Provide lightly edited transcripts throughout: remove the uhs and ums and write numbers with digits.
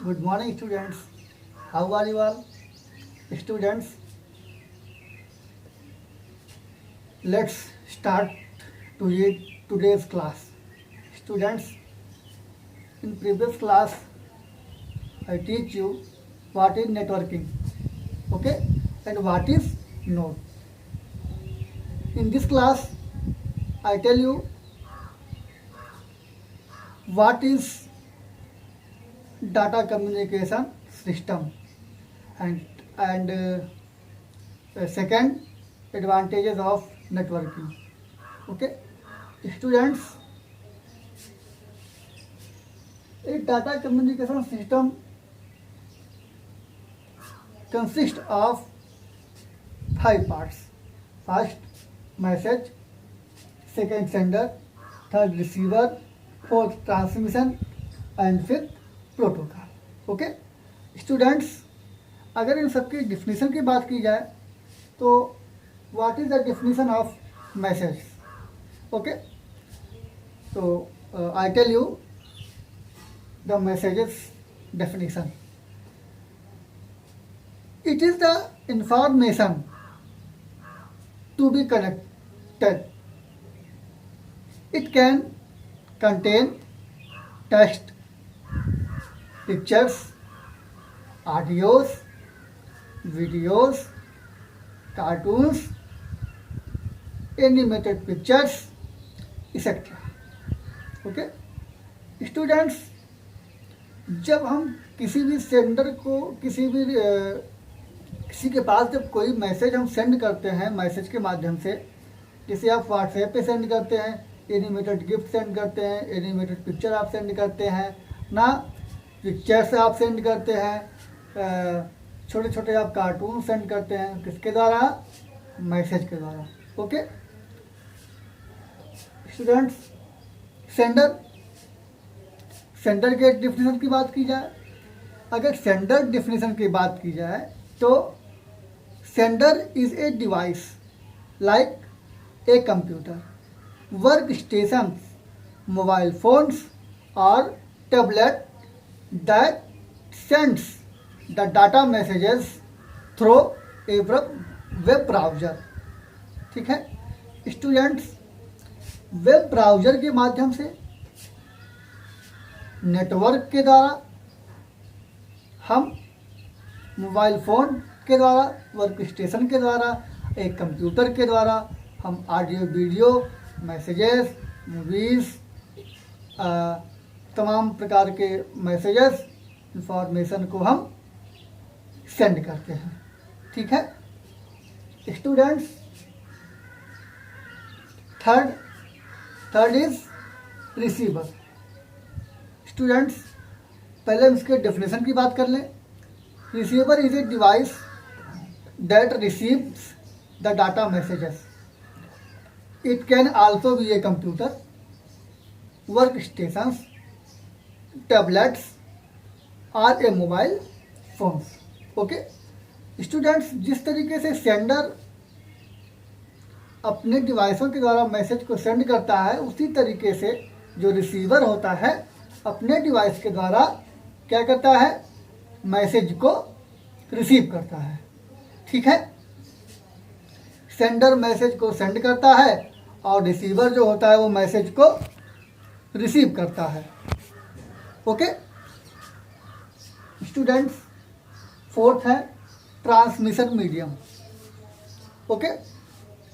Good morning, students. How are you all? Students, let's start to read today's class. Students, in previous class, I teach you what is networking, okay, and what is node. In this class, I tell you what is data communication system and second advantages of networking. Okay, students, a data communication system consists of 5 parts. First, message. Second, sender. Third, receiver. Fourth, transmission. And fifth, protocol. Okay students, अगर इन सबकी definition की बात की जाए तो what is the definition of message. Okay, तो I tell you the messages definition. It is the information to be connected. It can contain text, pictures, audios, videos, cartoons, animated pictures, etc. Okay students, जब हम किसी भी sender को किसी के पास जब कोई मैसेज हम सेंड करते हैं मैसेज के माध्यम से, जैसे आप व्हाट्सएप पे सेंड करते हैं, एनिमेटेड गिफ्ट सेंड करते हैं, एनिमेटेड पिक्चर आप सेंड करते हैं ना, पिक्चर्स आप सेंड करते हैं, छोटे छोटे आप कार्टून सेंड करते हैं, किसके द्वारा? मैसेज के द्वारा. ओके स्टूडेंट्स, सेंडर के डिफिनीशन की बात की जाए, अगर सेंडर डिफिनीशन की बात की जाए तो sender is a device like a computer, work station, mobile phones और tablet that sends the data messages through a web browser. ठीक है स्टूडेंट्स, वेब ब्राउज़र के माध्यम से नेटवर्क के द्वारा हम मोबाइल फ़ोन के द्वारा, वर्क स्टेशन के द्वारा, एक कंप्यूटर के द्वारा हम ऑडियो वीडियो मैसेजेस, मूवीज़, तमाम प्रकार के मैसेजेस, इंफॉर्मेशन को हम सेंड करते हैं. ठीक है students, third is receiver. Students, पहले हम इसके डेफिनेशन की बात कर लें. Receiver is a device that receives the data messages. It can also be a computer, work stations, tablets और ए मोबाइल फोन्स. ओके स्टूडेंट्स, जिस तरीके से सेंडर अपने डिवाइसों के द्वारा मैसेज को सेंड करता है, उसी तरीके से जो रिसीवर होता है अपने डिवाइस के द्वारा क्या करता है? मैसेज को रिसीव करता है. ठीक है, सेंडर मैसेज को सेंड करता है और रिसीवर जो होता है वो मैसेज को रिसीव करता है. ओके स्टूडेंट्स, फोर्थ है transmission medium. Okay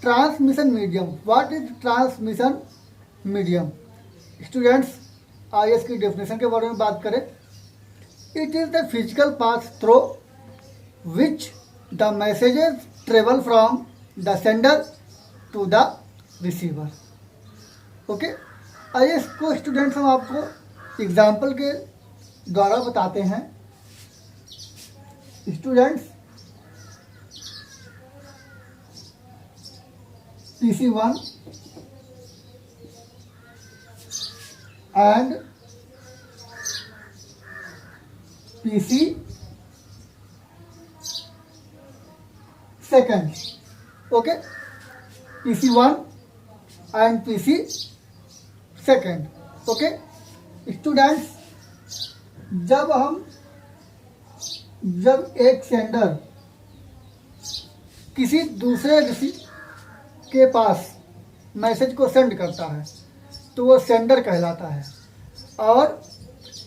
transmission medium, what is transmission medium? Students, आइए इसकी डेफिनेशन के बारे में बात करें. It is the physical path through which the messages travel from the sender to the receiver. Okay आइए इसको स्टूडेंट्स हम आपको एग्जाम्पल के द्वारा बताते हैं. Students, PC1 and PC2. Okay, PC1 and PC2. Okay students, जब हम जब एक सेंडर किसी दूसरे के पास मैसेज को सेंड करता है तो वो सेंडर कहलाता है, और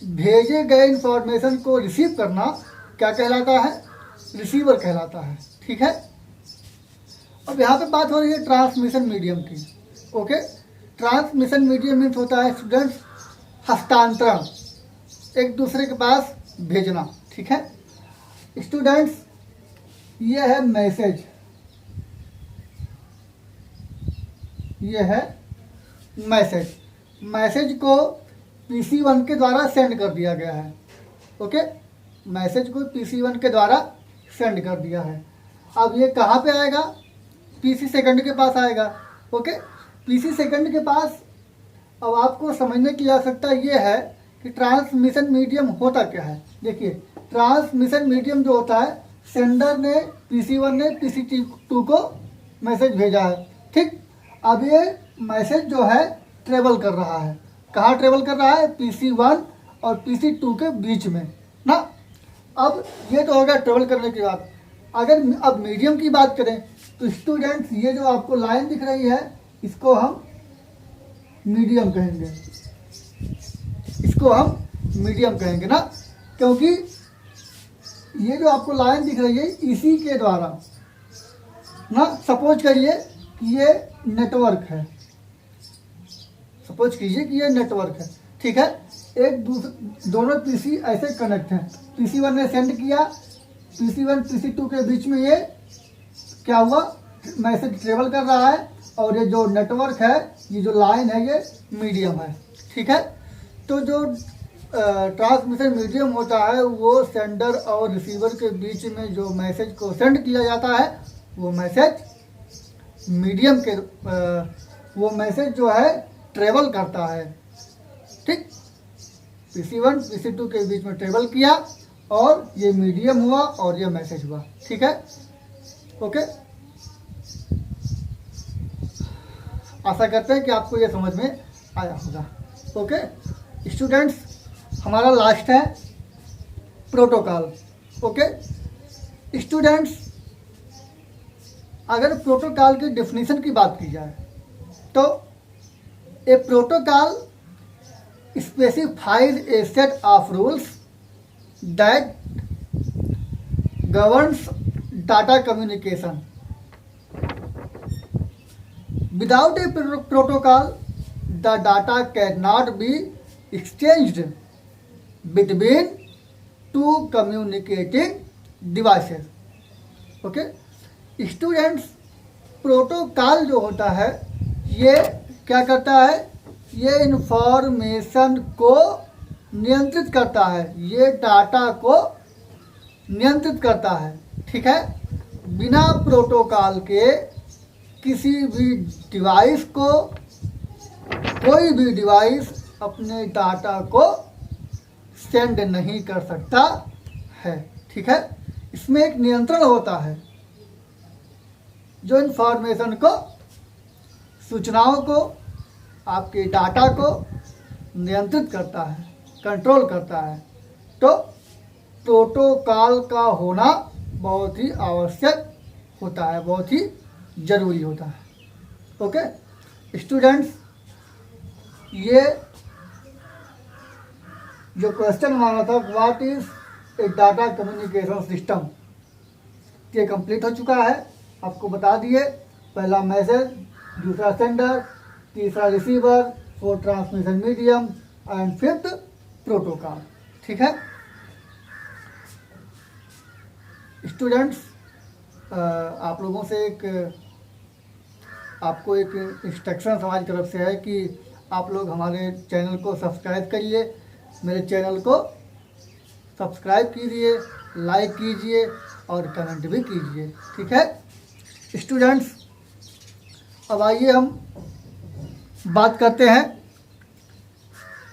भेजे गए इंफॉर्मेशन को रिसीव करना क्या कहलाता है? रिसीवर कहलाता है। ठीक है। अब यहाँ पे बात हो रही है ट्रांसमिशन मीडियम की। ओके, ट्रांसमिशन मीडियम मीन्स होता है स्टूडेंट्स हस्तांतरण, एक दूसरे के पास भेजना। ठीक है स्टूडेंट्स, ये है मैसेज, ये है मैसेज। मैसेज को PC1 के द्वारा सेंड कर दिया गया है। ओके, मैसेज को PC1 के द्वारा सेंड कर दिया है। अब ये कहाँ पे आएगा? PC सेकंड के पास आएगा। ओके, PC सेकंड के पास। अब आपको समझने की आवश्यकता ये है कि ट्रांसमिशन मीडियम होता क्या है। देखिए, ट्रांसमिशन मीडियम जो होता है, सेंडर ने PC1 ने PC2 को मैसेज भेजा है। ठीक, अब ये मैसेज जो है ट्रेवल कर रहा है। कहाँ ट्रेवल कर रहा है? PC1 और PC2 के बीच में ना। अब ये तो होगा ट्रेवल करने की बात। अगर अब मीडियम की बात करें तो स्टूडेंट्स, ये जो आपको लाइन दिख रही है इसको हम मीडियम कहेंगे, इसको हम मीडियम कहेंगे ना, क्योंकि ये जो आपको लाइन दिख रही है इसी के द्वारा ना, सपोज करिए कि ये नेटवर्क है, सपोज कीजिए कि ये नेटवर्क है। ठीक है, एक दूसरे दोनों PC ऐसे कनेक्ट हैं। PC1 ने सेंड किया, PC1 PC2 के बीच में ये क्या हुआ? मैसेज ट्रेवल कर रहा है, और ये जो नेटवर्क है, ये जो लाइन है, ये मीडियम है। ठीक है, तो जो ट्रांसमिशन मीडियम होता है वो सेंडर और रिसीवर के बीच में जो मैसेज को सेंड किया जाता है वो मैसेज मीडियम के वो मैसेज जो है ट्रेवल करता है। ठीक, PC1 PC2 के बीच में ट्रेवल किया और ये मीडियम हुआ और ये मैसेज हुआ। ठीक है। ओके, आशा करते हैं कि आपको ये समझ में आया होगा। ओके स्टूडेंट्स, हमारा लास्ट है प्रोटोकॉल। ओके स्टूडेंट्स, अगर प्रोटोकॉल की डेफिनेशन की बात की जाए तो a protocol specifies a set of rules that governs data communication. Without a protocol, the data cannot be exchanged between two communicating devices. Okay students, protocol जो होता है ये क्या करता है? ये इंफॉर्मेशन को नियंत्रित करता है, ये डाटा को नियंत्रित करता है। ठीक है, बिना प्रोटोकॉल के किसी भी डिवाइस को, कोई भी डिवाइस अपने डाटा को सेंड नहीं कर सकता है। ठीक है, इसमें एक नियंत्रण होता है जो इंफॉर्मेशन को, सूचनाओं को, आपके डाटा को नियंत्रित करता है, कंट्रोल करता है। तो प्रोटोकॉल का होना बहुत ही आवश्यक होता है, बहुत ही ज़रूरी होता है। ओके स्टूडेंट्स, ये जो क्वेश्चन हमारा था what is a data communication system, ये कंप्लीट हो चुका है। आपको बता दिए, पहला मैसेज, दूसरा सेंडर, तीसरा receiver, fourth transmission medium and fifth protocol. ठीक है स्टूडेंट्स, आप लोगों से आपको एक इंस्ट्रक्शन हमारी तरफ से है कि आप लोग हमारे चैनल को सब्सक्राइब करिए, मेरे चैनल को सब्सक्राइब कीजिए, लाइक कीजिए और कमेंट भी कीजिए। ठीक है स्टूडेंट्स, अब आइए हम बात करते हैं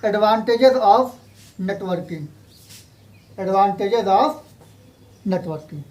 advantages of networking. Advantages of networking.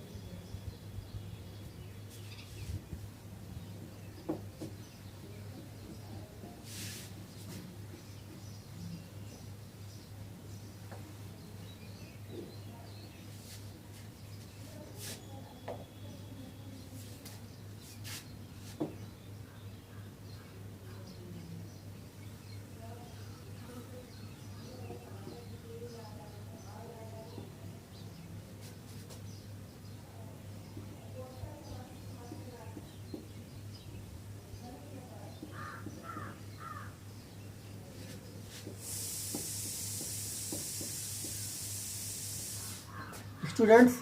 Students,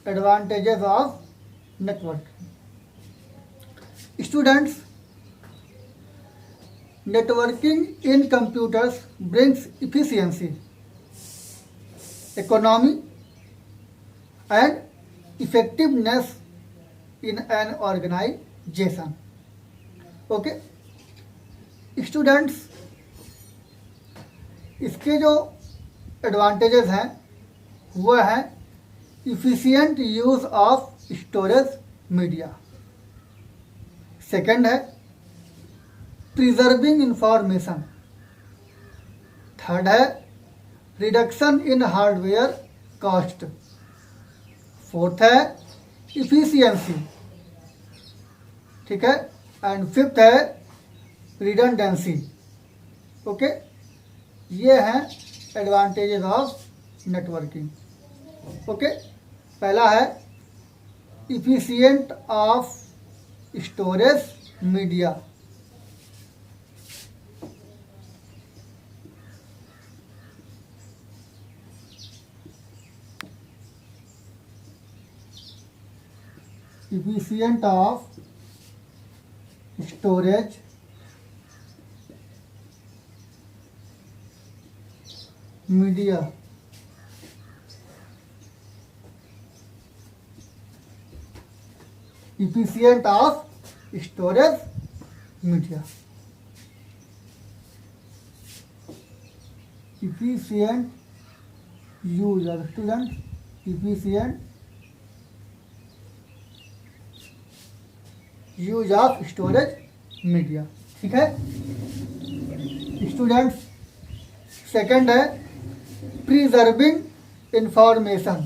advantages of networking. Students, networking in computers brings efficiency, economy and effectiveness in an organization. Okay, students, इसके जो एडवांटेजेस हैं वो है efficient use of storage media. Second है preserving information. Third है reduction in hardware cost. Fourth है efficiency, ठीक है, एंड फिफ्थ है रिडंडेंसी। ओके, ये हैं एडवांटेजेस ऑफ नेटवर्किंग। ओके, पहला है efficient of storage media. efficient of storage media। efficient of storage media, efficient use of students, efficient use of storage media. ठीक है स्टूडेंट्स, सेकंड है preserving information.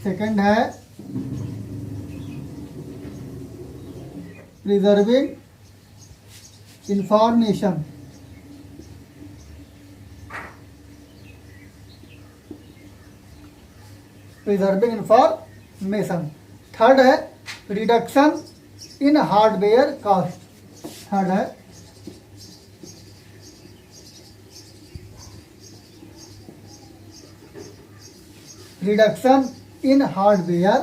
Second है preserving information. Preserving information. Third है reduction in hardware cost. Third है reduction in hardware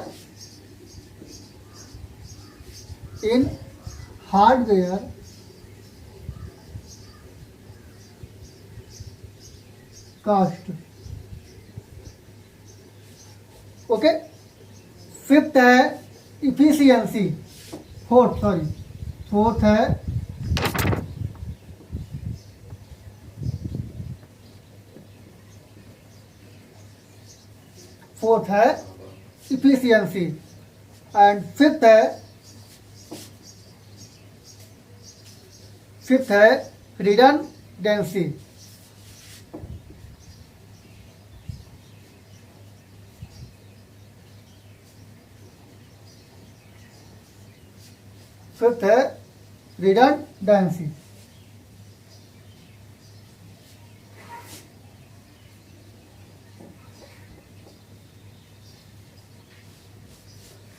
cost. Okay, fifth है efficiency. Fourth है efficiency and fifth है redundancy. Fifth है रिडंडेंसी।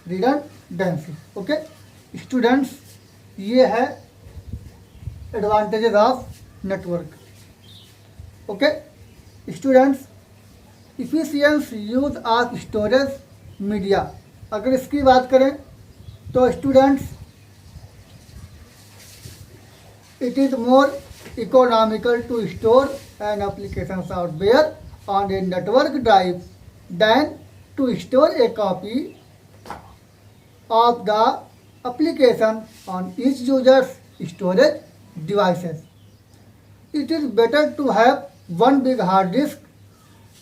रिडंडेंसी। ओके स्टूडेंट्स, ये है advantages of network. Okay students, efficient use of storage media. अगर इसकी बात करें तो students, it is more economical to store an application software on a network drive than to store a copy of the application on each user's storage devices. It is better to have one big hard disk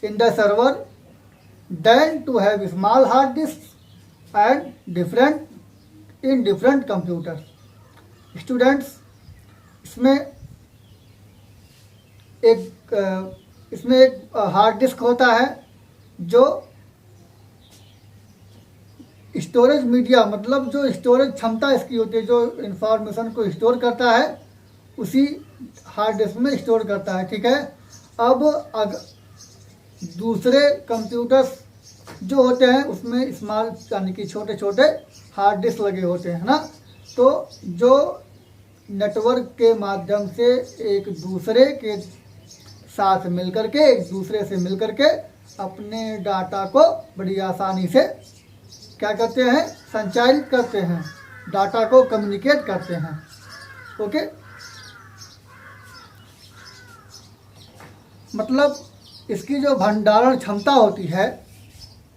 in the server than to have small hard disks and different computers. Students, इसमें एक hard disk होता है जो storage media, मतलब जो storage क्षमता इसकी होती है, जो इंफॉर्मेशन को स्टोर करता है उसी हार्ड डिस्क में स्टोर करता है। ठीक है, अब अगर दूसरे कंप्यूटर्स जो होते हैं उसमें स्मॉल यानी कि छोटे छोटे हार्ड डिस्क लगे होते हैं ना, तो जो नेटवर्क के माध्यम से एक दूसरे से मिलकर के अपने डाटा को बड़ी आसानी से क्या करते हैं, संचालित करते हैं, डाटा को कम्युनिकेट करते हैं। ओके, मतलब इसकी जो भंडारण क्षमता होती है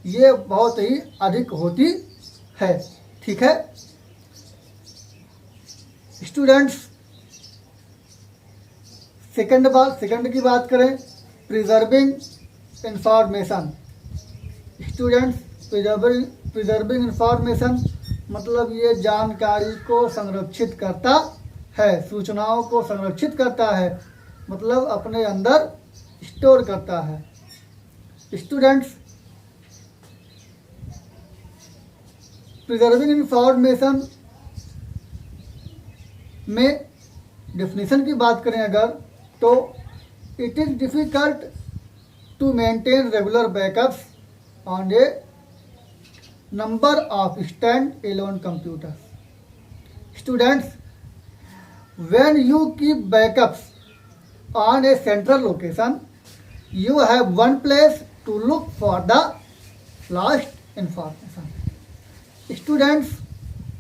ये बहुत ही अधिक होती है। ठीक है स्टूडेंट्स, सेकंड की बात करें, preserving information. Students, preserving information मतलब ये जानकारी को संरक्षित करता है, सूचनाओं को संरक्षित करता है, मतलब अपने अंदर स्टोर करता है। स्टूडेंट्स, प्रिजर्विंग इंफॉर्मेशन में डेफिनेशन की बात करें अगर, तो it is difficult to maintain regular backups on a number of standalone computers. Students, when you keep backups on a central location, you have one place to look for the lost information. Students,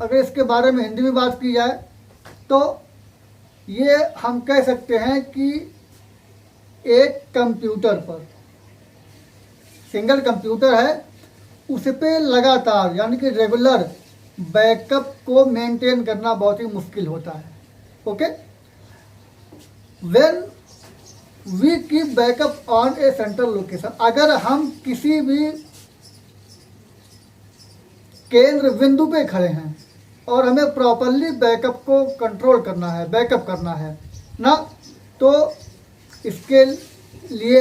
अगर इसके बारे में हिंदी में बात की जाए तो ये हम कह सकते हैं कि एक कंप्यूटर पर, सिंगल कंप्यूटर है, उस पे लगातार यानी कि रेगुलर बैकअप को मेंटेन करना बहुत ही मुश्किल होता है। Okay, when we keep backup on a central location, अगर हम किसी भी केंद्र बिंदु पे खड़े हैं और हमें प्रॉपरली बैकअप को कंट्रोल करना है, बैकअप करना है ना, तो इसके लिए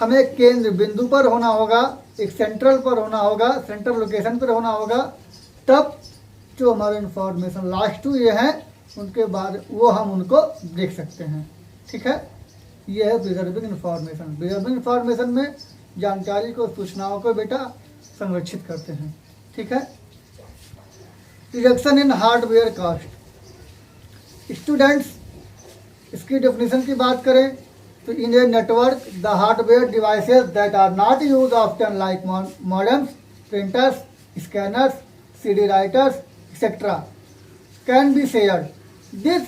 हमें केंद्र बिंदु पर होना होगा, एक सेंट्रल पर होना होगा, सेंट्रल लोकेशन पर होना होगा, तब जो हमारे इंफॉर्मेशन लास्ट टू ये हैं उनके बाद वो हम उनको देख सकते हैं। ठीक है, ये है प्रिजर्विंग इंफॉर्मेशन। प्रिजर्विंग इंफॉर्मेशन में जानकारी को, सूचनाओं को बेटा संरक्षित करते हैं। ठीक है, reduction in hardware cost. Students, इसकी डेफिनेशन की बात करें तो in a network the hardware devices that are not use often like modems, printers, scanners, CD writers etcetera can be shared. This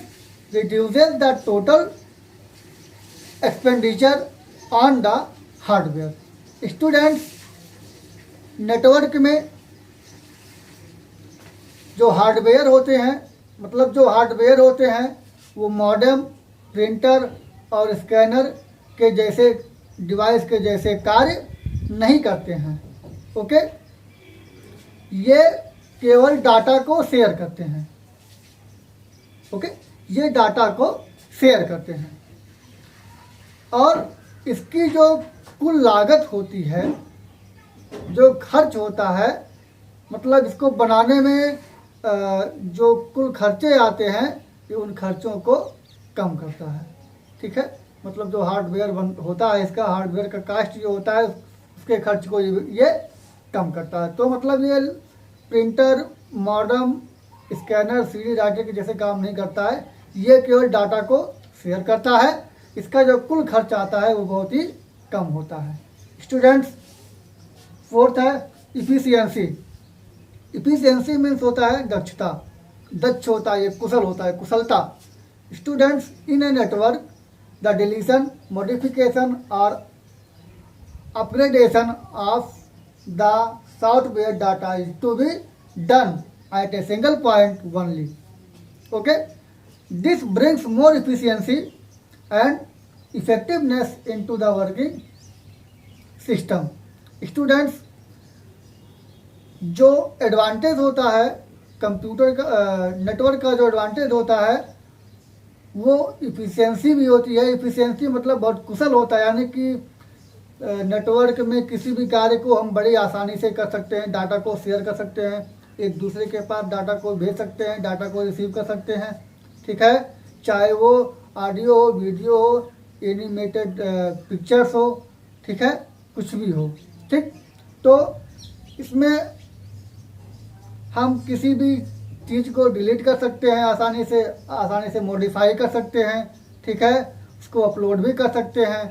reduces the total expenditure on the hardware. Students, network में जो hardware होते हैं, मतलब जो hardware होते हैं वो modem, printer और स्कैनर के जैसे डिवाइस के जैसे कार्य नहीं करते हैं। ओके, ये केवल डाटा को शेयर करते हैं। ओके, ये डाटा को शेयर करते हैं और इसकी जो कुल लागत होती है, जो खर्च होता है, मतलब इसको बनाने में जो कुल खर्चे आते हैं ये उन खर्चों को कम करता है। ठीक है, मतलब जो हार्डवेयर होता है, इसका हार्डवेयर का कास्ट जो होता है उसके खर्च को ये कम करता है। तो मतलब ये printer, modem, scanner, CD writer के जैसे काम नहीं करता है, ये केवल डाटा को शेयर करता है। इसका जो कुल खर्च आता है वो बहुत ही कम होता है। स्टूडेंट्स, फोर्थ है इफिशियंसी। इफिशियंसी मीन्स होता है दक्षता, दक्ष होता है, ये कुशल होता है, कुशलता। Students, in a network the deletion, modification और upgradation of the software data is to be done at a single point only. Okay, this brings more efficiency and effectiveness into the working system. Students, जो advantage होता है computer का, network का जो advantage होता है वो इफिशियंसी भी होती है। इफिशियंसी मतलब बहुत कुशल होता है, यानी कि नेटवर्क में किसी भी कार्य को हम बड़ी आसानी से कर सकते हैं, डाटा को शेयर कर सकते हैं, एक दूसरे के पास डाटा को भेज सकते हैं, डाटा को रिसीव कर सकते हैं। ठीक है, चाहे वो ऑडियो हो, वीडियो हो, एनिमेटेड पिक्चर्स हो, ठीक है, कुछ भी हो। ठीक, तो इसमें हम किसी भी चीज़ को डिलीट कर सकते हैं, आसानी से मॉडिफाई कर सकते हैं। ठीक है, उसको अपलोड भी कर सकते हैं।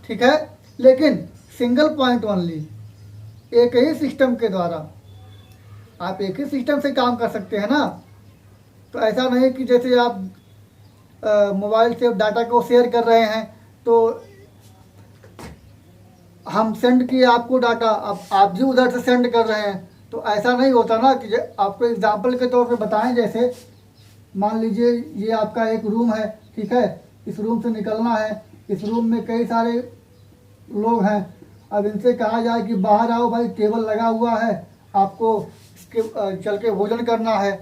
ठीक है, लेकिन सिंगल पॉइंट ओनली, एक ही सिस्टम के द्वारा। आप एक ही सिस्टम से काम कर सकते हैं ना। तो ऐसा नहीं कि जैसे आप मोबाइल से डाटा को शेयर कर रहे हैं तो हम सेंड किए आपको डाटा, अब आप भी उधर से सेंड कर रहे हैं, तो ऐसा नहीं होता ना। कि आपको एग्जांपल के तौर पे बताएं, जैसे मान लीजिए ये आपका एक रूम है, ठीक है, इस रूम से निकलना है, इस रूम में कई सारे लोग हैं, अब इनसे कहा जाए कि बाहर आओ भाई, टेबल लगा हुआ है, आपको इसके चल के भोजन करना है,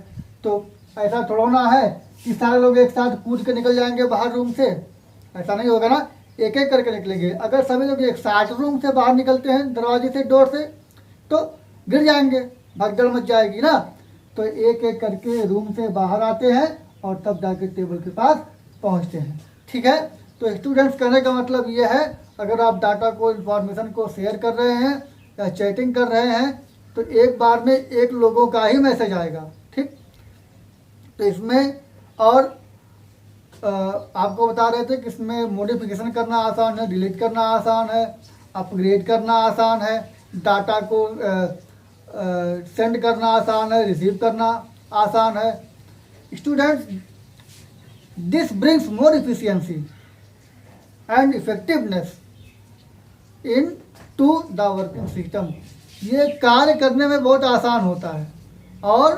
तो ऐसा थोड़ा ना है कि सारे लोग एक साथ कूद के निकल जाएंगे बाहर रूम से, ऐसा नहीं होगा ना। एक एक करके निकलेंगे। अगर सभी लोग एक साथ रूम से बाहर निकलते हैं दरवाजे से, डोर से, तो गिर जाएंगे, भगदड़ मच जाएगी ना। तो एक एक करके रूम से बाहर आते हैं और तब जाके टेबल के पास पहुंचते हैं, ठीक है। तो स्टूडेंट्स, कहने का मतलब ये है, अगर आप डाटा को, इंफॉर्मेशन को शेयर कर रहे हैं या चैटिंग कर रहे हैं तो एक बार में एक लोगों का ही मैसेज आएगा, ठीक। तो इसमें और आपको बता रहे थे कि इसमें मॉडिफिकेशन करना आसान है, डिलीट करना आसान है, अपग्रेड करना आसान है, डाटा को सेंड करना आसान है, रिसीव करना आसान है। Students, this brings more efficiency and effectiveness into the working system. ये कार्य करने में बहुत आसान होता है और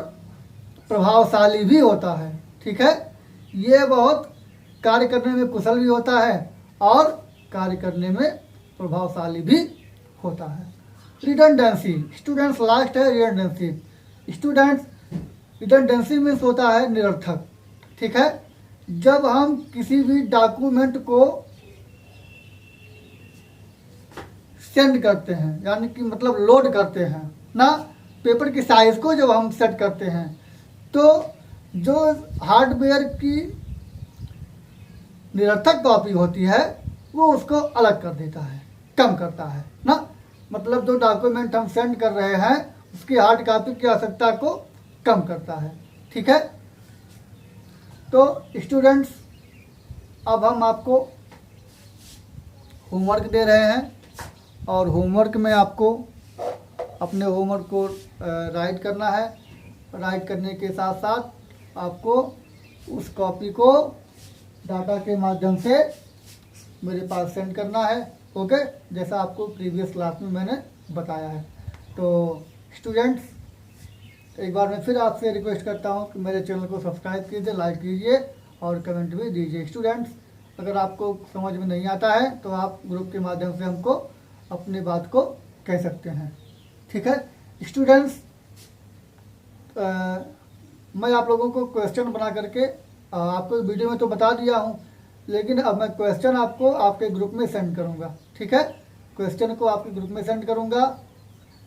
प्रभावशाली भी होता है, ठीक है। ये बहुत कार्य करने में कुशल भी होता है और कार्य करने में प्रभावशाली भी होता है। रिडंडेंसी, स्टूडेंट्स, लास्ट है रिडंडेंसी। स्टूडेंट्स, रिडंडेंसी मीन्स होता है निरर्थक, ठीक है। जब हम किसी भी डॉक्यूमेंट को सेंड करते हैं, यानी कि मतलब लोड करते हैं ना, पेपर की साइज को जब हम सेट करते हैं, तो जो हार्डवेयर की निरर्थक कॉपी होती है वो उसको अलग कर देता है, कम करता है ना। मतलब जो डॉक्यूमेंट हम सेंड कर रहे हैं उसकी हार्ड कॉपी की आवश्यकता को कम करता है, ठीक है। तो स्टूडेंट्स, अब हम आपको होमवर्क दे रहे हैं और होमवर्क में आपको अपने होमवर्क को राइट करना है। राइट करने के साथ साथ आपको उस कॉपी को डाटा के माध्यम से मेरे पास सेंड करना है, ओके, जैसा आपको प्रीवियस क्लास में मैंने बताया है। तो स्टूडेंट्स, एक बार मैं फिर आपसे रिक्वेस्ट करता हूं कि मेरे चैनल को सब्सक्राइब कीजिए, लाइक कीजिए और कमेंट भी दीजिए। स्टूडेंट्स, अगर आपको समझ में नहीं आता है तो आप ग्रुप के माध्यम से हमको अपनी बात को कह सकते हैं, ठीक है। स्टूडेंट्स, मैं आप लोगों को क्वेश्चन बना करके आपको वीडियो में तो बता दिया हूँ, लेकिन अब मैं क्वेश्चन आपको आपके ग्रुप में सेंड करूँगा, ठीक है। क्वेश्चन को आपके ग्रुप में सेंड करूँगा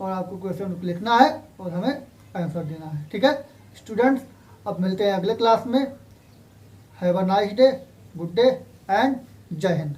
और आपको क्वेश्चन लिखना है और हमें आंसर देना है, ठीक है। स्टूडेंट्स, अब मिलते हैं अगले क्लास में। Have a nice day, good day and जय हिंद।